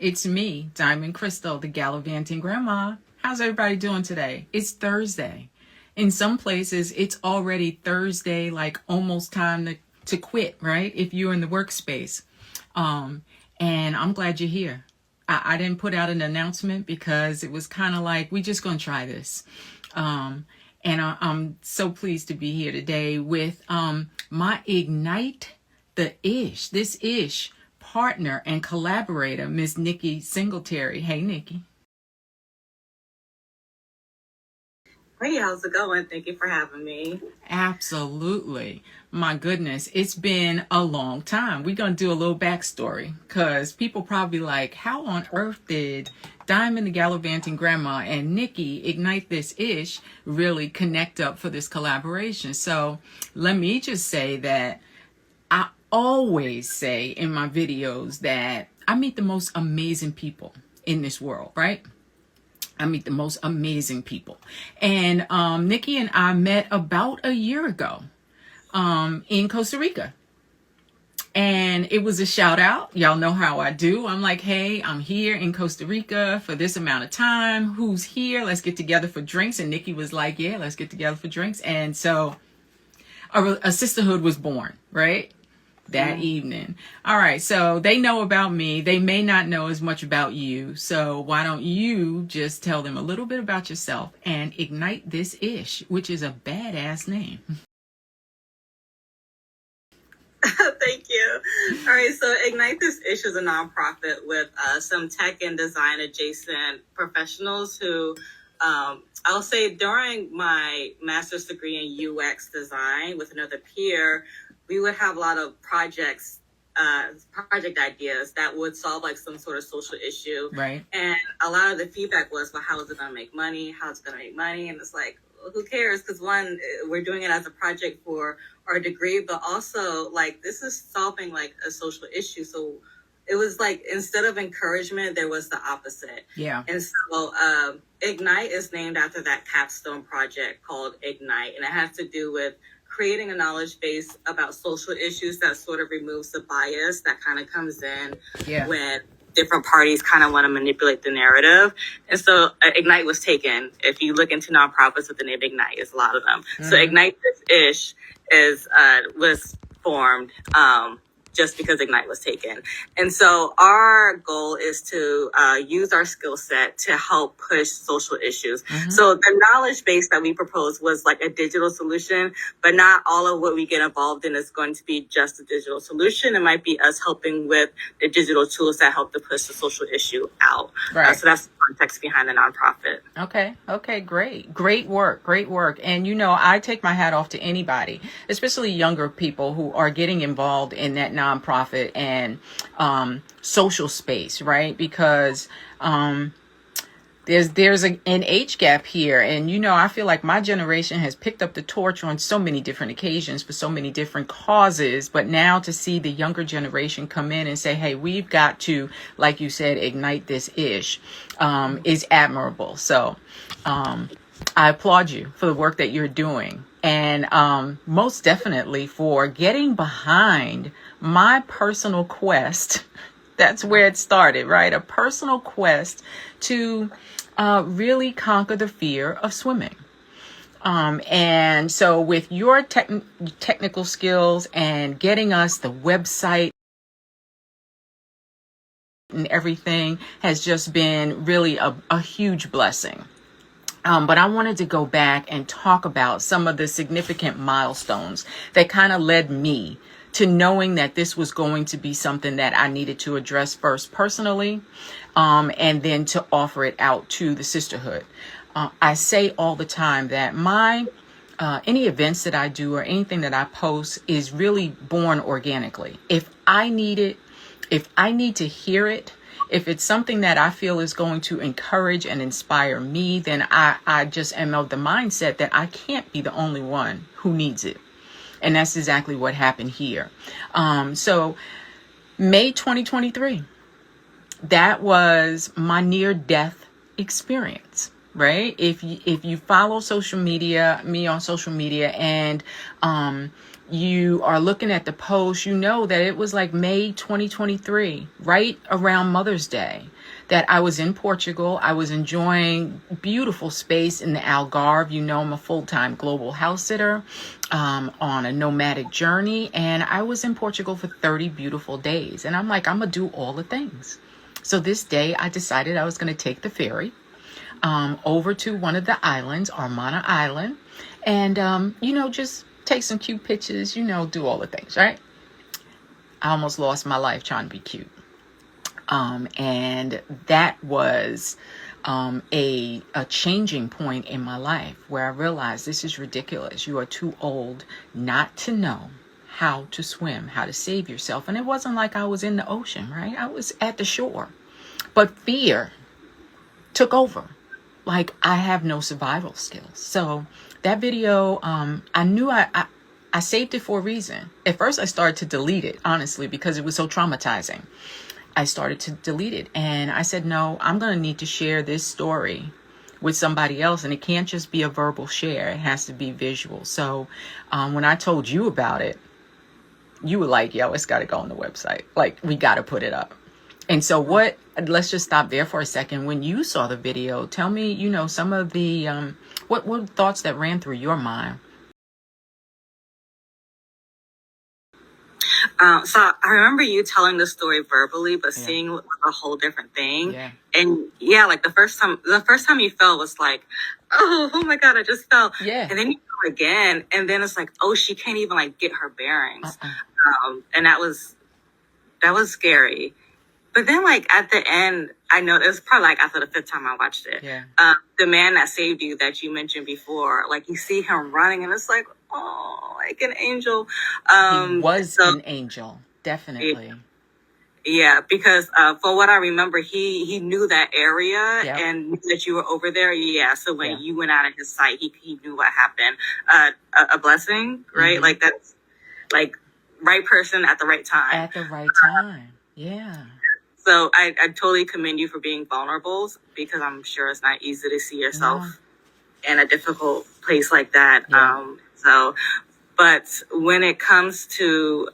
It's me, Diamond Crystal, the gallivanting grandma. How's everybody doing today? It's Thursday. In some places, it's already Thursday, like almost time to quit, right? If you're in the workspace. And I'm glad you're here. I didn't put out an announcement because it was kind of like, we're just going to try this. And I'm so pleased to be here today with my Ignite this Ish partner and collaborator, Miss Nikki Singletary. Hey, Nikki. Hey, how's it going? Thank you for having me. Absolutely. My goodness, it's been a long time. We're going to do a little backstory because people probably like, how on earth did Diamond the Gallivanting Grandma and Nikki Ignite This Ish really connect up for this collaboration? So let me just say that I always say in my videos that I meet the most amazing people in this world, right? I meet the most amazing people. And Nikki and I met about a year ago in Costa Rica. And it was a shout out. Y'all know how I do. I'm like, hey, I'm here in Costa Rica for this amount of time. Who's here? Let's get together for drinks. And Nikki was like, yeah, let's get together for drinks. And so a sisterhood was born, right? That evening. All right. So they know about me. They may not know as much about you. So why don't you just tell them a little bit about yourself and Ignite This Ish, which is a badass name. Thank you. All right. So Ignite This Ish is a nonprofit with some tech and design adjacent professionals who I'll say during my master's degree in UX design with another peer, we would have a lot of project ideas that would solve like some sort of social issue. Right. And a lot of the feedback was, well, how is it going to make money? How's it going to make money? And it's like, well, who cares? Because one, we're doing it as a project for our degree, but also like this is solving like a social issue. So it was like, instead of encouragement, there was the opposite. Yeah. And so Ignite is named after that capstone project called Ignite. And it has to do with creating a knowledge base about social issues that sort of removes the bias that kind of comes in when different parties kind of want to manipulate the narrative. And so Ignite was taken. If you look into nonprofits with the name Ignite, it's a lot of them. Mm-hmm. So Ignite This Ish was formed just because Ignite was taken. And so our goal is to use our skill set to help push social issues. Mm-hmm. So the knowledge base that we proposed was like a digital solution, but not all of what we get involved in is going to be just a digital solution. It might be us helping with the digital tools that help to push the social issue out. Right. So that's the context behind the nonprofit. Okay, great work. And you know, I take my hat off to anybody, especially younger people who are getting involved in that nonprofit and social space, right? Because there's an age gap here, and you know, I feel like my generation has picked up the torch on so many different occasions for so many different causes, but now to see the younger generation come in and say, hey, we've got to, like you said, ignite this ish, is admirable. So I applaud you for the work that you're doing, and most definitely for getting behind my personal quest. That's where it started, right? A personal quest to really conquer the fear of swimming. And so with your technical skills and getting us the website and everything has just been really a huge blessing. But I wanted to go back and talk about some of the significant milestones that kind of led me to knowing that this was going to be something that I needed to address first personally, and then to offer it out to the sisterhood. I say all the time that my any events that I do or anything that I post is really born organically. If I need it, if I need to hear it, if it's something that I feel is going to encourage and inspire me, then I just am of the mindset that I can't be the only one who needs it. And that's exactly what happened here. So May 2023, that was my near-death experience, right? If you follow me on social media and you are looking at the post, you know that it was like May 2023, right around Mother's Day, that I was in Portugal. I was enjoying beautiful space in the Algarve. You know, I'm a full-time global house sitter on a nomadic journey. And I was in Portugal for 30 beautiful days. And I'm like, I'm going to do all the things. So this day I decided I was going to take the ferry over to one of the islands, Armana Island, and, you know, just take some cute pictures, you know, do all the things, right? I almost lost my life trying to be cute. And that was a changing point in my life where I realized this is ridiculous. You are too old not to know how to swim, how to save yourself. And it wasn't like I was in the ocean, right? I was at the shore. But fear took over. Like, I have no survival skills. So that video, I knew I saved it for a reason. At first, I started to delete it, honestly, because it was so traumatizing. I started to delete it. And I said, no, I'm going to need to share this story with somebody else. And it can't just be a verbal share. It has to be visual. So when I told you about it, you were like, yo, it's got to go on the website. Like, we got to put it up. And so let's just stop there for a second. When you saw the video, tell me, you know, some of the, what thoughts that ran through your mind? So I remember you telling the story verbally, but seeing it was a whole different thing. Yeah. And yeah, like the first time you fell was like, oh my God, I just fell. Yeah. And then you fell again. And then it's like, oh, she can't even like get her bearings. And that was scary. But then like at the end, I know it was probably like after the fifth time I watched it. Yeah. The man that saved you that you mentioned before, like you see him running and it's like, oh, like an angel. He was an angel, definitely. Yeah, because for what I remember, he knew that area and knew that you were over there. Yeah, so when you went out of his sight, he knew what happened. A blessing, right? Mm-hmm. Like that's like right person at the right time. At the right time, yeah. So I totally commend you for being vulnerable because I'm sure it's not easy to see yourself in a difficult place like that. Yeah. But when it comes to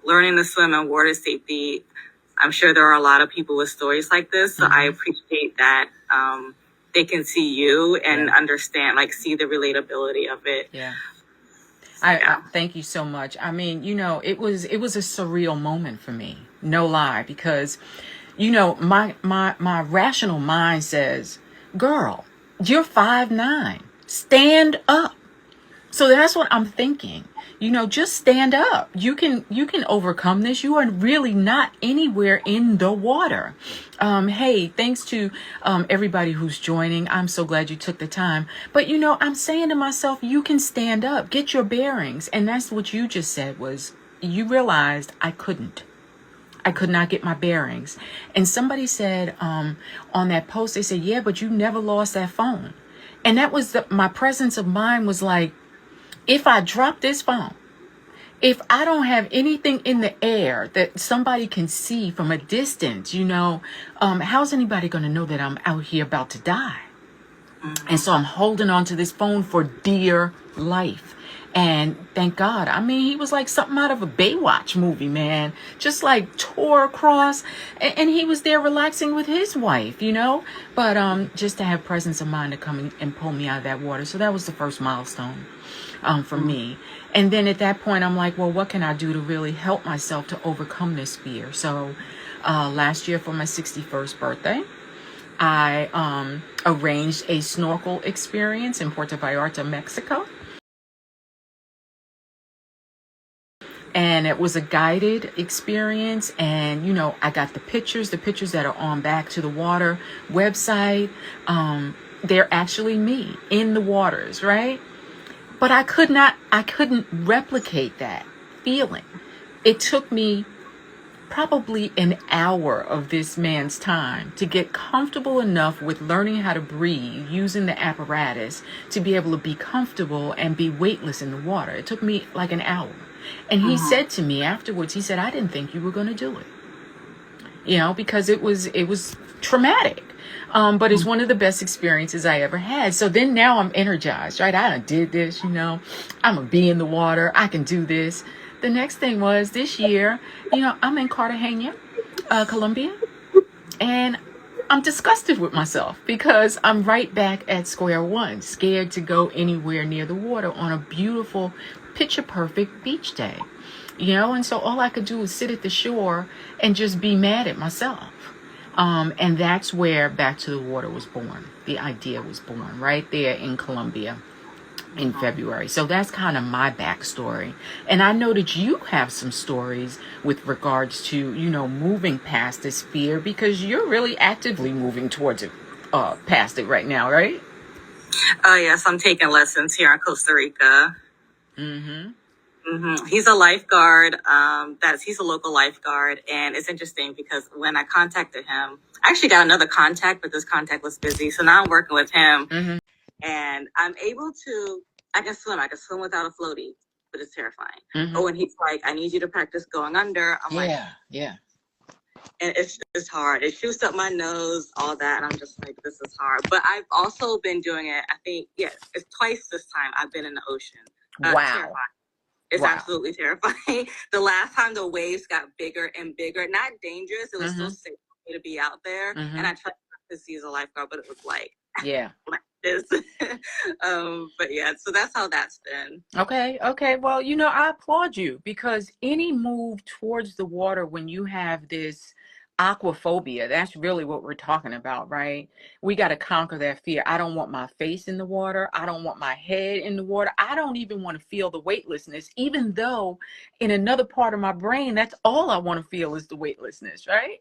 learning to swim and water safety, I'm sure there are a lot of people with stories like this. So I appreciate that they can see you and understand, like see the relatability of it. Yeah. I thank you so much. I mean, you know, it was a surreal moment for me, no lie, because, you know, my rational mind says, girl, you're 5'9", stand up. So that's what I'm thinking. You know, just stand up. You can overcome this. You are really not anywhere in the water. Hey, thanks to everybody who's joining. I'm so glad you took the time. But, you know, I'm saying to myself, you can stand up, get your bearings. And that's what you just said was you realized I could not get my bearings. And somebody said on that post, they said, yeah, but you never lost that phone. And that was my presence of mind was like, if I drop this phone, if I don't have anything in the air that somebody can see from a distance, you know, how's anybody going to know that I'm out here about to die? And so I'm holding on to this phone for dear life. And thank God. I mean, he was like something out of a Baywatch movie, man. Just like tore across. And he was there relaxing with his wife, you know. But just to have presence of mind to come and pull me out of that water. So that was the first milestone for me. And then at that point, I'm like, well, what can I do to really help myself to overcome this fear? So last year for my 61st birthday, I arranged a snorkel experience in Puerto Vallarta, Mexico. And it was a guided experience. And, you know, I got the pictures that are on Back to the Water website. They're actually me in the waters, right? But I couldn't replicate that feeling. It took me probably an hour of this man's time to get comfortable enough with learning how to breathe using the apparatus to be able to be comfortable and be weightless in the water. It took me like an hour. And he said to me afterwards, I didn't think you were going to do it. You know, because it was traumatic. But it's one of the best experiences I ever had. So then now I'm energized, right? I done did this, I'm going to be in the water. I can do this. The next thing was this year, I'm in Cartagena, Colombia, and I'm disgusted with myself because I'm right back at square one, scared to go anywhere near the water on a beautiful, picture perfect beach day. And so all I could do was sit at the shore and just be mad at myself. And that's where Back to the Water was born. The idea was born right there in Colombia in February. So that's kind of my backstory. And I know that you have some stories with regards to, moving past this fear, because you're really actively moving towards it, past it right now, right? Yes, I'm taking lessons here in Costa Rica. Mm-hmm. He's a lifeguard. He's a local lifeguard, and it's interesting because when I contacted him, I actually got another contact, but this contact was busy. So now I'm working with him, and I'm able to. I can swim. I can swim without a floaty, but it's terrifying. But when he's like, "I need you to practice going under," I'm like, "Yeah." And it's just hard. It shoots up my nose, all that, and I'm just like, "This is hard." But I've also been doing it. I think, it's twice this time I've been in the ocean. Wow. Terrifying. It's absolutely terrifying. The last time the waves got bigger and bigger, not dangerous. It was still safe for me to be out there. And I tried to see as a lifeguard, but it was like, like this. But so that's how that's been. Okay. Well, I applaud you, because any move towards the water when you have this aquaphobia, that's really what we're talking about, right? We got to conquer that fear. I don't want my face in the water. I don't want my head in the water. I don't even want to feel the weightlessness, even though in another part of my brain, that's all I want to feel is the weightlessness, right?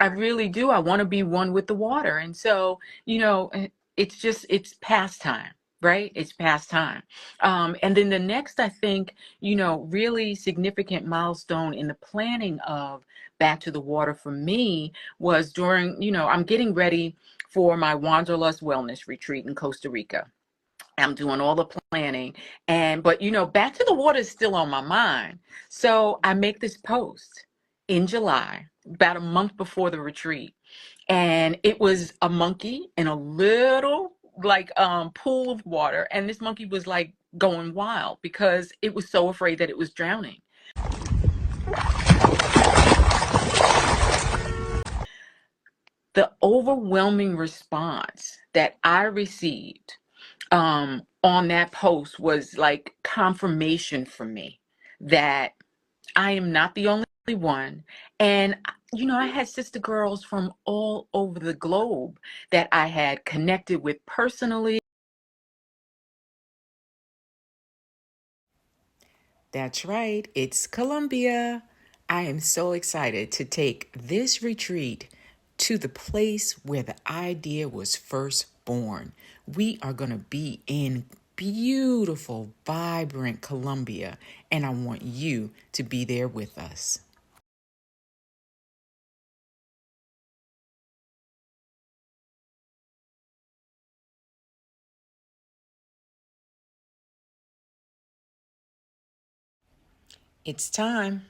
I really do. I want to be one with the water. And so, it's pastime, right? It's pastime. And then the next, I think, really significant milestone in the planning of Back to the Water for me was during, I'm getting ready for my Wanderlust Wellness Retreat in Costa Rica. I'm doing all the planning, but Back to the Water is still on my mind. So I make this post in July, about a month before the retreat. And it was a monkey in a little pool of water. And this monkey was like going wild because it was so afraid that it was drowning. The overwhelming response that I received on that post was like confirmation for me that I am not the only one. And, I had sister girls from all over the globe that I had connected with personally. That's right, it's Colombia. I am so excited to take this retreat to the place where the idea was first born. We are going to be in beautiful, vibrant Colombia, and I want you to be there with us. It's time.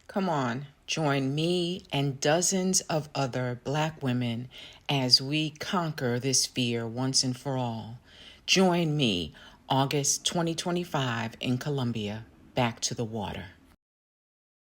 Come on, join me and dozens of other Black women as we conquer this fear once and for all. Join me August 2025 in Colombia. Back to the Water.